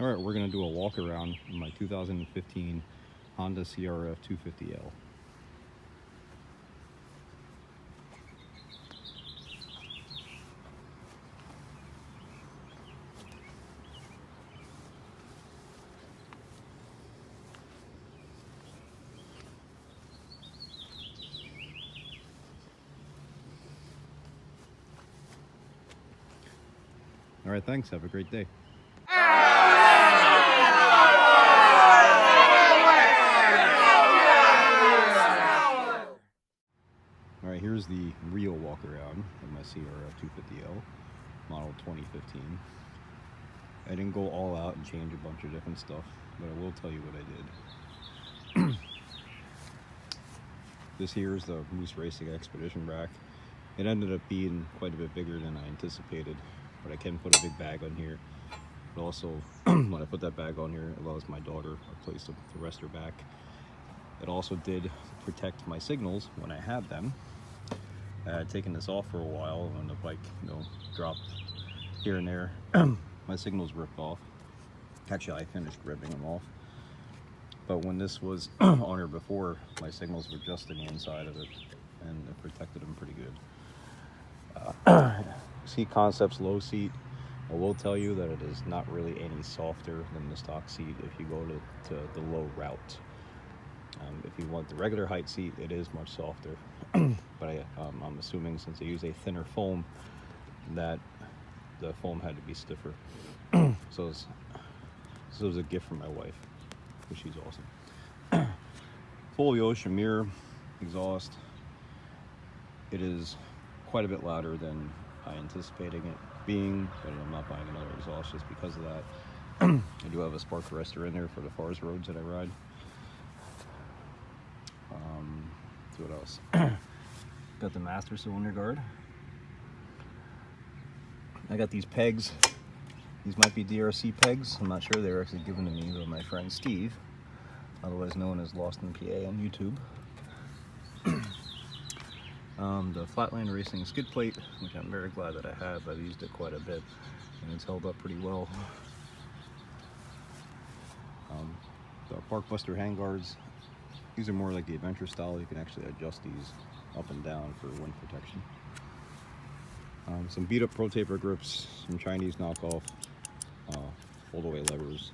Alright, we're going to do a walk around in my 2015 Honda CRF250L. Alright, thanks. Have a great day. Alright, here's the real walk around of my CRF250L, model 2015. I didn't go all out and change a bunch of different stuff, but I will tell you what I did. This here is the Moose Racing Expedition rack. It ended up being quite a bit bigger than I anticipated, but I can put a big bag on here. But also, when I put that bag on here, it allows my daughter a place to rest her back. It also did protect my signals when I had them. I had taken this off for a while when the bike, dropped here and there. My signals ripped off. Actually, I finished ripping them off. But when this was on here before, my signals were just in the inside of it, and it protected them pretty good. Seat Concepts low seat. I will tell you that it is not really any softer than the stock seat if you go to the low route. If you want the regular height seat, it is much softer. But I'm assuming since they use a thinner foam that the foam had to be stiffer. So this was a gift from my wife, because she's awesome. Fully ocean mirror, exhaust. It is quite a bit louder than I anticipated it being, but I'm not buying another exhaust just because of that. I do have a spark arrestor in there for the forest roads that I ride. So what else? Got the master cylinder guard. I got these pegs. These might be DRC pegs. I'm not sure. They were actually given to me by my friend Steve, otherwise known as Lost in PA on YouTube. The Flatland Racing skid plate, which I'm very glad that I have. I've used it quite a bit, and it's held up pretty well. The Park Buster handguards. These are more like the adventure style. You can actually adjust these up and down for wind protection. Some beat up Pro Taper grips, some Chinese knockoff fold away levers.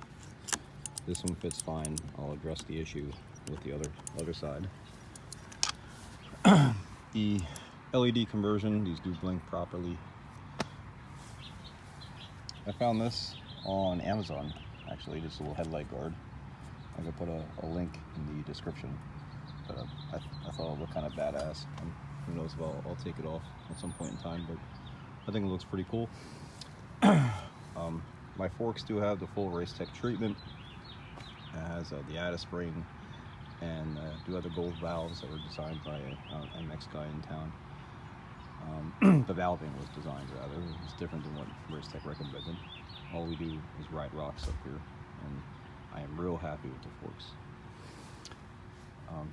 This one fits fine. I'll address the issue with the other side. The LED conversion, these do blink properly. I found this on Amazon, actually, this little headlight guard. I could put a link in the description, but I thought it looked kind of badass. And who knows if I'll take it off at some point in time, but I think it looks pretty cool. My forks do have the full Racetech treatment. It has the ATA spring, and do have the gold valves that were designed by an MX guy in town. The valving was designed rather. It's different than what Racetech recommended. All we do is ride rocks up here, and I am real happy with the forks.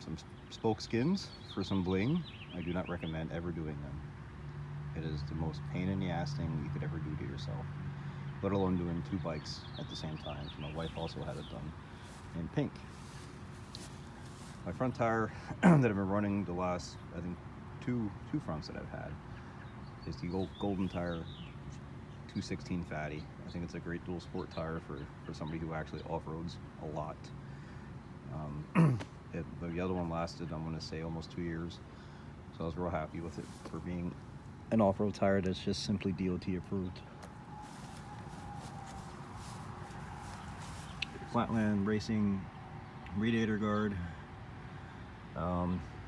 Some spoke skins for some bling. I do not recommend ever doing them. It is the most pain in the ass thing you could ever do to yourself, let alone doing two bikes at the same time. So my wife also had it done in pink. My front tire that I've been running the last, I think, two fronts that I've had is the Golden Tire 216 Fatty. I think it's a great dual sport tire for somebody who actually off-roads a lot. The other one lasted, I'm going to say, almost 2 years. So I was real happy with it for being an off-road tire that's just simply DOT approved. Flatland Racing Radiator guard.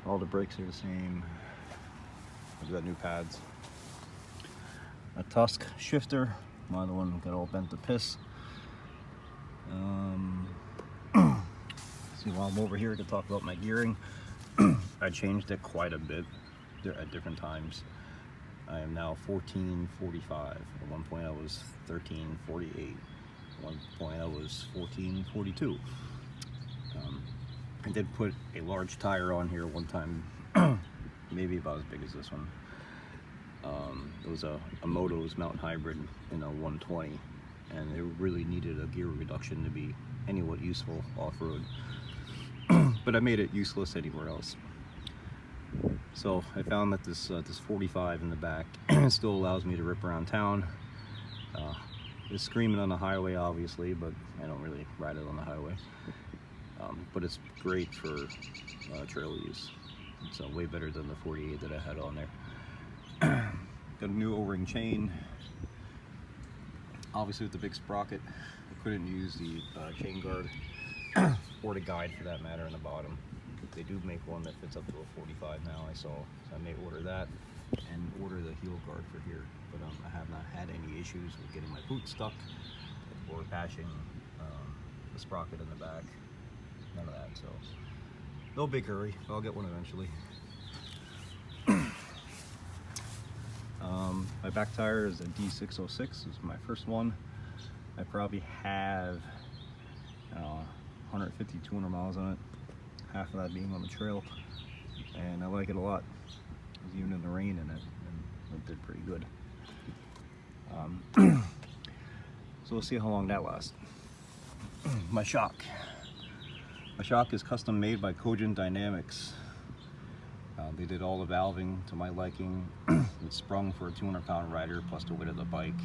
All the brakes are the same. I've got new pads. A Tusk shifter. My other one got all bent to piss. See, while I'm over here, I can talk about my gearing. I changed it quite a bit at different times. I am now 1445. At one point I was 1348. At one point I was 1442. I did put a large tire on here one time, maybe about as big as this one. It was a Moto's Mountain Hybrid in a 120, and it really needed a gear reduction to be anywhat useful off-road. But I made it useless anywhere else. So I found that this 45 in the back still allows me to rip around town. It's screaming on the highway, obviously, but I don't really ride it on the highway. But it's great for trail use. It's way better than the 48 that I had on there. Got a new O-ring chain. Obviously with the big sprocket, I couldn't use the chain guard or the guide for that matter in the bottom. They do make one that fits up to a 45 now, I saw. So I may order that and order the heel guard for here. But I have not had any issues with getting my boot stuck or bashing the sprocket in the back. None of that, so no big hurry. I'll get one eventually. My back tire is a D606. This is my first one. I probably have 150, 200 miles on it. Half of that being on the trail, and I like it a lot. I was even in the rain in it, and it did pretty good. So we'll see how long that lasts. My shock. My shock is custom made by Cogent Dynamics. They did all the valving to my liking. It's sprung for a 200-pound rider plus the weight of the bike.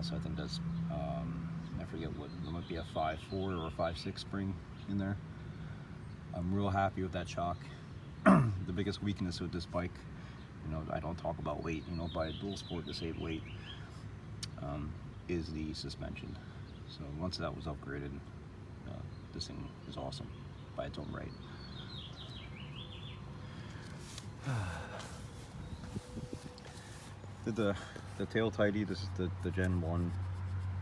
So I think that's, I forget what, there might be a 5.4 or a 5.6 spring in there. I'm real happy with that shock. The biggest weakness with this bike, you know, I don't talk about weight, you know, buy a dual sport to save weight, is the suspension. So once that was upgraded, this thing is awesome by its own right. Did the tail tidy. This is the Gen 1.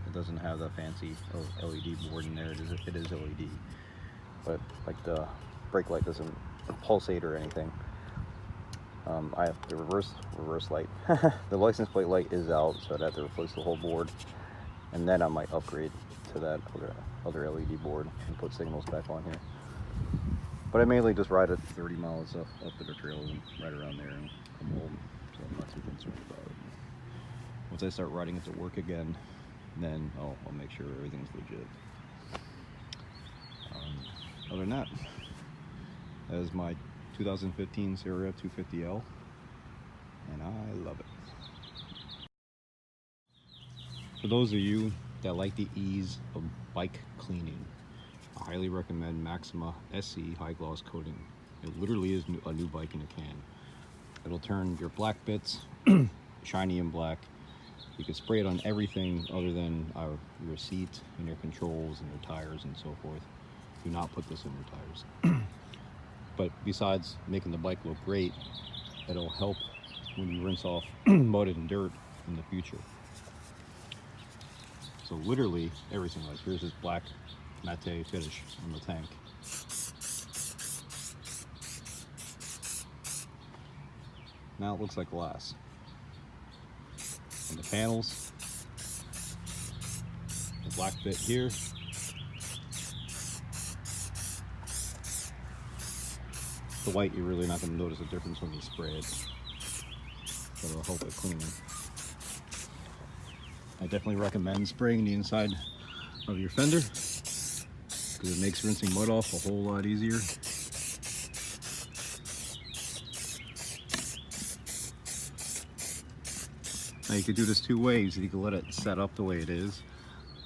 It doesn't have the fancy LED board in there. It is LED, but like the brake light doesn't pulsate or anything. I have the reverse light. The license plate light is out, so I'd have to replace the whole board, and then I might upgrade to that other LED board and put signals back on here. But I mainly just ride it 30 miles up to the trails and ride around there and come home, so I'm not too concerned about it. Once I start riding it to work again, then I'll make sure everything's legit. Other than that, that is my 2015 CRF250L, and I love it. For those of you that like the ease of bike cleaning, I highly recommend Maxima SC High Gloss Coating. It literally is a new bike in a can. It'll turn your black bits shiny and black. You can spray it on everything other than your seat and your controls and your tires and so forth. Do not put this in your tires. But besides making the bike look great, it'll help when you rinse off mud and dirt in the future. So literally everything, like here's this black matte finish on the tank. Now it looks like glass. And the panels, the black bit here, the white, you're really not going to notice a difference when you spray it, but it'll help it clean. I definitely recommend spraying the inside of your fender because it makes rinsing mud off a whole lot easier. Now you could do this two ways. You can let it set up the way it is,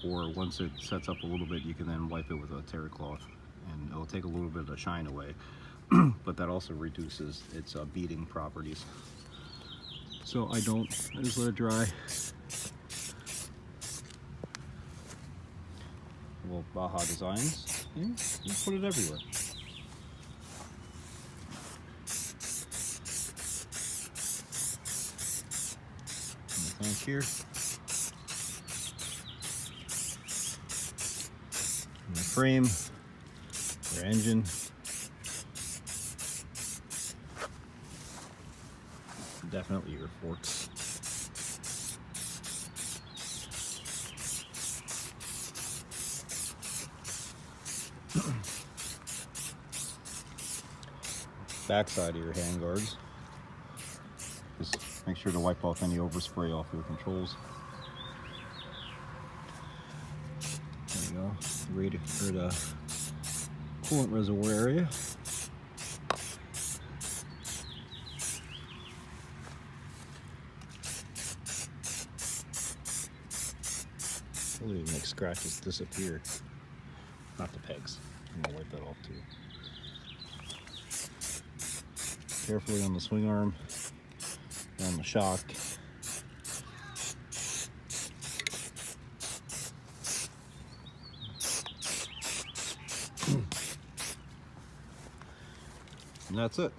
or once it sets up a little bit, you can then wipe it with a terry cloth and it'll take a little bit of the shine away. But that also reduces its beading properties. So I just let it dry. Little Baja Designs, and you put it everywhere. Tank here, and the frame, your engine, definitely your forks. Backside of your hand guards. Just make sure to wipe off any overspray off your controls. the coolant reservoir area. Really make scratches disappear. Not the pegs. I'm gonna wipe that off too. Carefully on the swing arm, on the shock. And that's it.